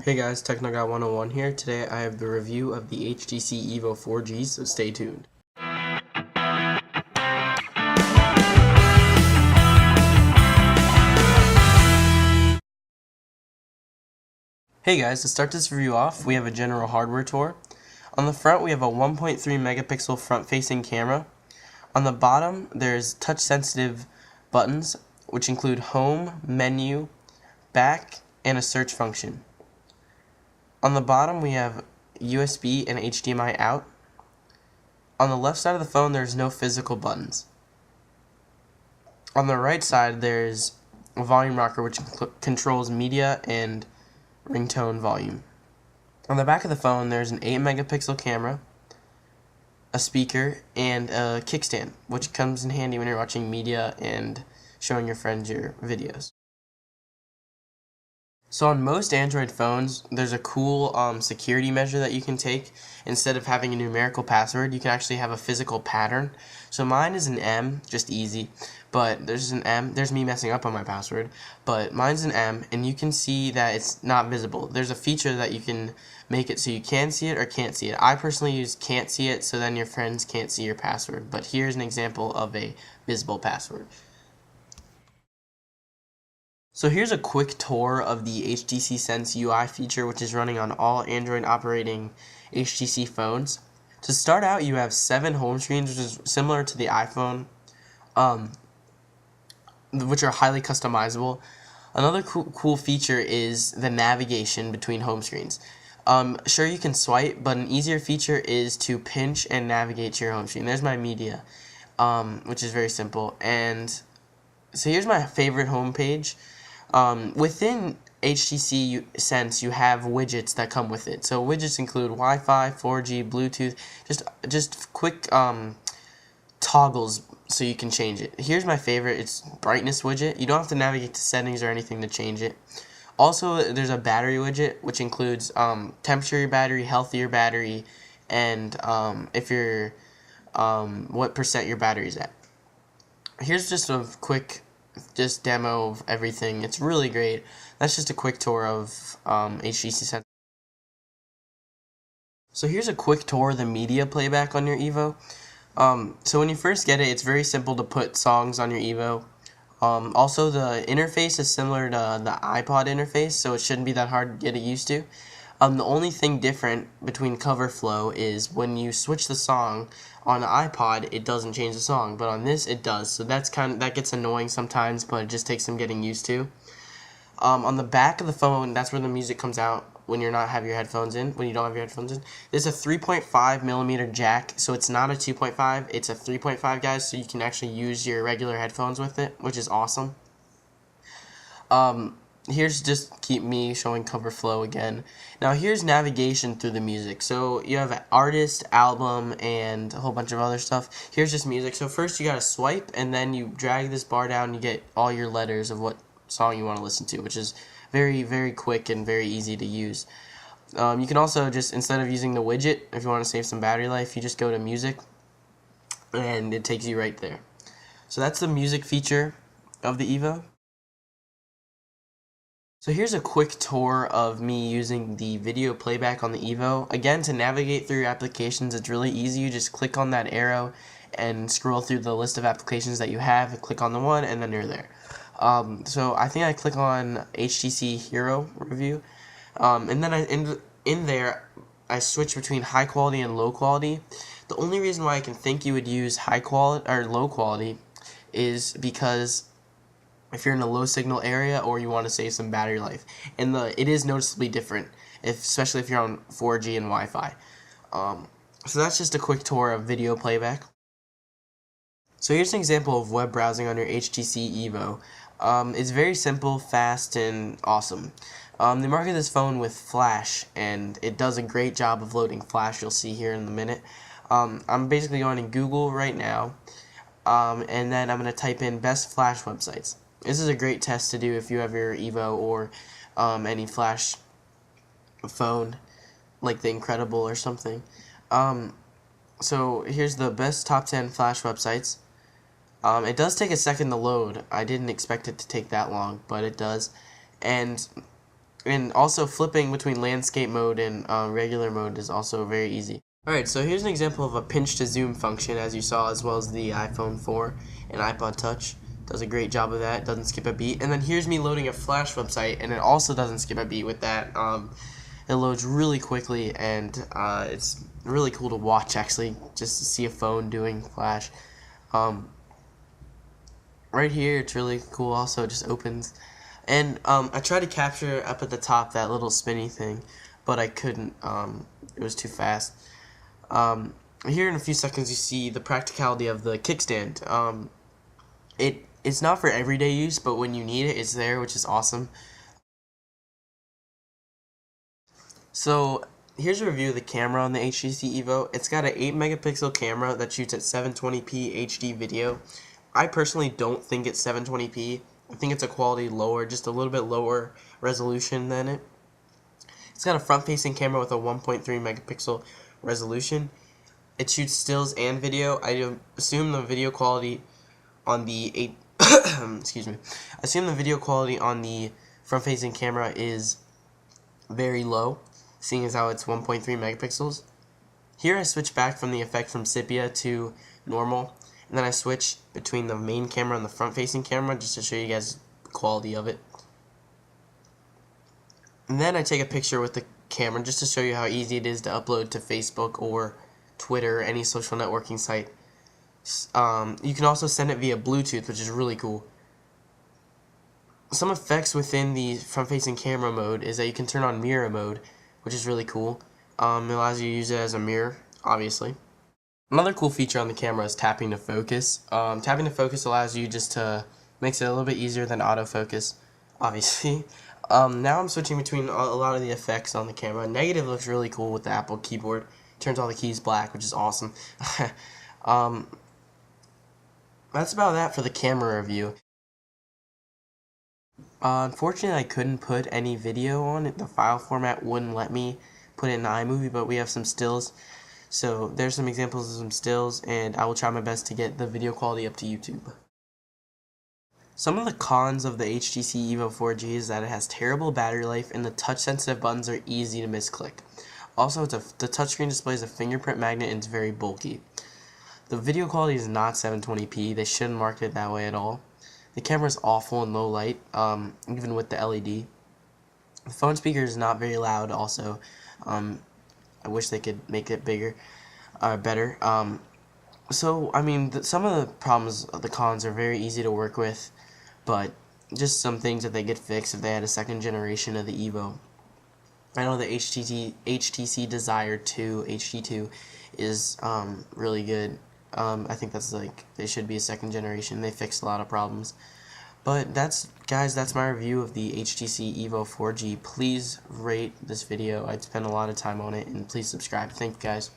Hey guys, TechnoGuy 101 here. Today I have the review of the HTC Evo 4G, so stay tuned. Hey guys, to start this review off, we have a general hardware tour. On the front we have a 1.3 megapixel front-facing camera. On the bottom there's touch-sensitive buttons, which include home, menu, back, and a search function. On the bottom we have USB and HDMI out. On the left side of the phone there's no physical buttons. On the right side there's a volume rocker which controls media and ringtone volume. On the back of the phone there's an 8 megapixel camera, a speaker, and a kickstand, which comes in handy when you're watching media and showing your friends your videos. So on most Android phones, there's a cool security measure that you can take. Instead of having a numerical password, you can actually have a physical pattern. So mine is an M, just easy, but there's an M. There's me messing up on my password, but mine's an M, and you can see that it's not visible. There's a feature that you can make it so you can see it or can't see it. I personally use can't see it, so then your friends can't see your password, but here's an example of a visible password. So here's a quick tour of the HTC Sense UI feature, which is running on all Android operating HTC phones. To start out, you have 7 home screens, which is similar to the iPhone, which are highly customizable. Another cool feature is the navigation between home screens. Sure, you can swipe, but an easier feature is to pinch and navigate to your home screen. There's my media, which is very simple. And so here's my favorite home page. Within HTC Sense, you have widgets that come with it. So widgets include Wi-Fi, 4G, Bluetooth, just quick toggles so you can change it. Here's my favorite. It's brightness widget. You don't have to navigate to settings or anything to change it. Also, there's a battery widget, which includes temperature of your battery, health of your battery, and if you're what percent your battery's at. Here's just a quick demo of everything. It's really great. That's just a quick tour of HTC Sense. So here's a quick tour of the media playback on your Evo. So when you first get it, it's very simple to put songs on your Evo. Also, the interface is similar to the iPod interface, so it shouldn't be that hard to get it used to. The only thing different between CoverFlow is when you switch the song on an iPod, it doesn't change the song, but on this it does. So that gets annoying sometimes, but it just takes some getting used to. On the back of the phone, that's where the music comes out when you don't have your headphones in. There's a 3.5 millimeter jack, so it's not a 2.5, it's a 3.5, guys, so you can actually use your regular headphones with it, which is awesome. Here's just keep me showing CoverFlow again. Now here's navigation through the music. So you have artist, album, and a whole bunch of other stuff. Here's just music. So first you gotta swipe, and then you drag this bar down, and you get all your letters of what song you want to listen to, which is very, very quick and very easy to use. You can also just, instead of using the widget, if you want to save some battery life, you just go to music, and it takes you right there. So that's the music feature of the Evo. So here's a quick tour of me using the video playback on the Evo. Again, to navigate through your applications, it's really easy. You just click on that arrow and scroll through the list of applications that you have, click on the one, and then you're there. So I think I click on HTC Hero Review, and then in there I switch between high quality and low quality. The only reason why I can think you would use high quality or low quality is because if you're in a low signal area or you want to save some battery life, and it is noticeably different, especially if you're on 4G and Wi-Fi. So that's just a quick tour of video playback. So here's an example of web browsing on your HTC Evo. It's very simple, fast, and awesome. They market this phone with Flash, and it does a great job of loading Flash. You'll see here in a minute. I'm basically going to Google right now, and then I'm going to type in best Flash websites. This is a great test to do if you have your Evo or any Flash phone, like the Incredible or something. So here's the best top 10 Flash websites. It does take a second to load. I didn't expect it to take that long, but it does. And And also flipping between landscape mode and regular mode is also very easy. Alright, so here's an example of a pinch to zoom function, as you saw, as well as the iPhone 4 and iPod Touch. Does a great job of that, doesn't skip a beat. And then here's me loading a Flash website, and it also doesn't skip a beat with that. It loads really quickly, and it's really cool to watch, actually, just to see a phone doing Flash. Right here, it's really cool also, it just opens. And I tried to capture up at the top that little spinny thing, but I couldn't. It was too fast. Here in a few seconds you see the practicality of the kickstand. It's not for everyday use, but when you need it, it's there, which is awesome. So here's a review of the camera on the HTC Evo. It's got an 8 megapixel camera that shoots at 720p HD video. I personally don't think it's 720p. I think it's a quality lower, just a little bit lower resolution than it. It's got a front-facing camera with a 1.3 megapixel resolution. It shoots stills and video. I assume the video quality on the excuse me. I assume the video quality on the front-facing camera is very low, seeing as how it's 1.3 megapixels. Here I switch back from the effect from sepia to normal, and then I switch between the main camera and the front-facing camera just to show you guys the quality of it. And then I take a picture with the camera just to show you how easy it is to upload to Facebook or Twitter or any social networking site. You can also send it via Bluetooth, which is really cool. Some effects within the front-facing camera mode is that you can turn on mirror mode, which is really cool. It allows you to use it as a mirror, obviously. Another cool feature on the camera is tapping to focus. Tapping to focus allows you makes it a little bit easier than autofocus, obviously. Now I'm switching between a lot of the effects on the camera. Negative looks really cool with the Apple keyboard. Turns all the keys black, which is awesome. That's about that for the camera review. Unfortunately, I couldn't put any video on it. The file format wouldn't let me put it in iMovie, but we have some stills. So there's some examples of some stills, and I will try my best to get the video quality up to YouTube. Some of the cons of the HTC Evo 4G is that it has terrible battery life, and the touch-sensitive buttons are easy to misclick. Also, the touchscreen display is a fingerprint magnet and it's very bulky. The video quality is not 720p. They shouldn't market it that way at all. The camera is awful in low light, even with the LED. The phone speaker is not very loud also. I wish they could make it bigger, better. So, I mean, some of the problems, the cons are very easy to work with, but just some things that they get fixed if they had a second generation of the Evo. I know the HTC Desire 2, HD2, is really good. I think that's they should be a second generation. They fixed a lot of problems. But guys, that's my review of the HTC Evo 4G. Please rate this video. I'd spend a lot of time on it, and please subscribe. Thank you, guys.